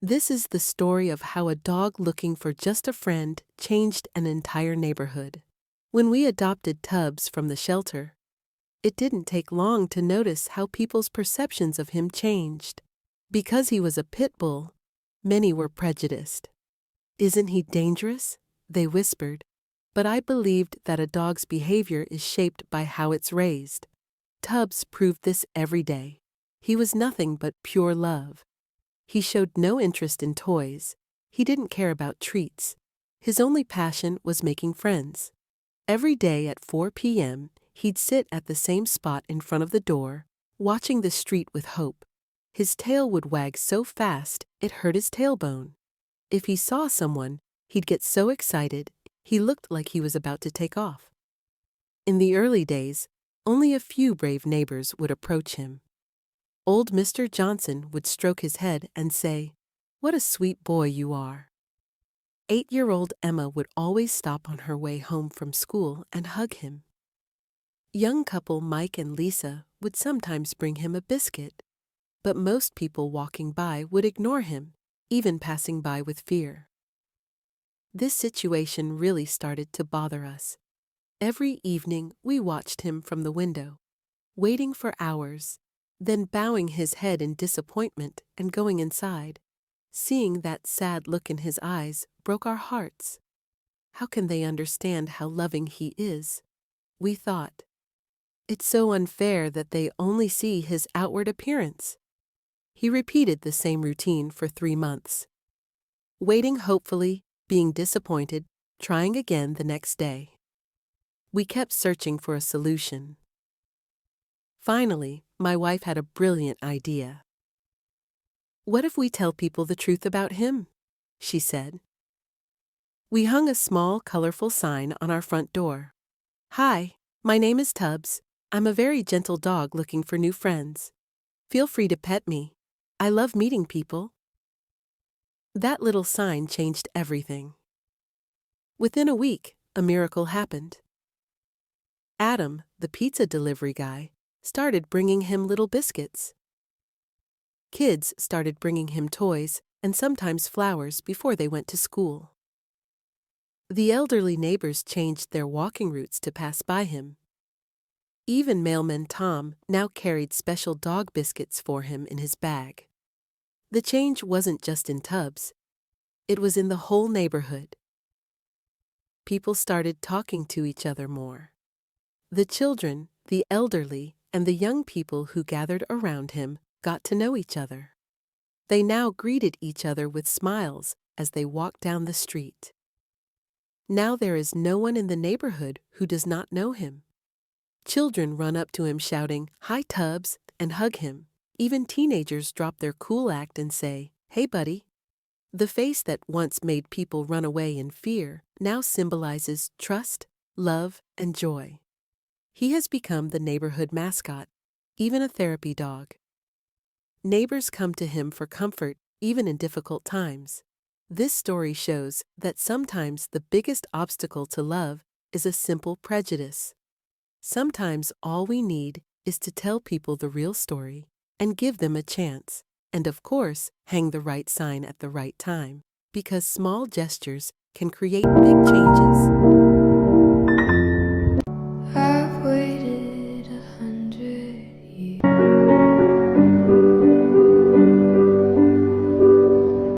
This is the story of how a dog looking for just a friend changed an entire neighborhood. When we adopted Tubbs from the shelter, it didn't take long to notice how people's perceptions of him changed. Because he was a pit bull, many were prejudiced. "Isn't he dangerous?" they whispered. But I believed that a dog's behavior is shaped by how it's raised. Tubbs proved this every day. He was nothing but pure love. He showed no interest in toys. He didn't care about treats. His only passion was making friends. Every day at 4 p.m., he'd sit at the same spot in front of the door, watching the street with hope. His tail would wag so fast it hurt his tailbone. If he saw someone, he'd get so excited, he looked like he was about to take off. In the early days, only a few brave neighbors would approach him. Old Mr. Johnson would stroke his head and say, "What a sweet boy you are." 8-year-old Emma would always stop on her way home from school and hug him. Young couple Mike and Lisa would sometimes bring him a biscuit, but most people walking by would ignore him, even passing by with fear. This situation really started to bother us. Every evening we watched him from the window, waiting for hours, then bowing his head in disappointment and going inside. Seeing that sad look in his eyes broke our hearts. How can they understand how loving he is? We thought. It's so unfair that they only see his outward appearance. He repeated the same routine for 3 months. Waiting hopefully, being disappointed, trying again the next day. We kept searching for a solution. Finally, my wife had a brilliant idea. "What if we tell people the truth about him?" she said. We hung a small, colorful sign on our front door. "Hi, my name is Tubbs. I'm a very gentle dog looking for new friends. Feel free to pet me. I love meeting people." That little sign changed everything. Within a week, a miracle happened. Adam, the pizza delivery guy, started bringing him little biscuits. Kids started bringing him toys and sometimes flowers before they went to school. The elderly neighbors changed their walking routes to pass by him. Even mailman Tom now carried special dog biscuits for him in his bag. The change wasn't just in Tubbs. It was in the whole neighborhood. People started talking to each other more. The children, the elderly, and the young people who gathered around him got to know each other. They now greeted each other with smiles as they walked down the street. Now there is no one in the neighborhood who does not know him. Children run up to him shouting, "Hi, Tubbs," and hug him. Even teenagers drop their cool act and say, "Hey, buddy." The face that once made people run away in fear now symbolizes trust, love, and joy. He has become the neighborhood mascot, even a therapy dog. Neighbors come to him for comfort, even in difficult times. This story shows that sometimes the biggest obstacle to love is a simple prejudice. Sometimes all we need is to tell people the real story and give them a chance, and of course, hang the right sign at the right time, because small gestures can create big changes.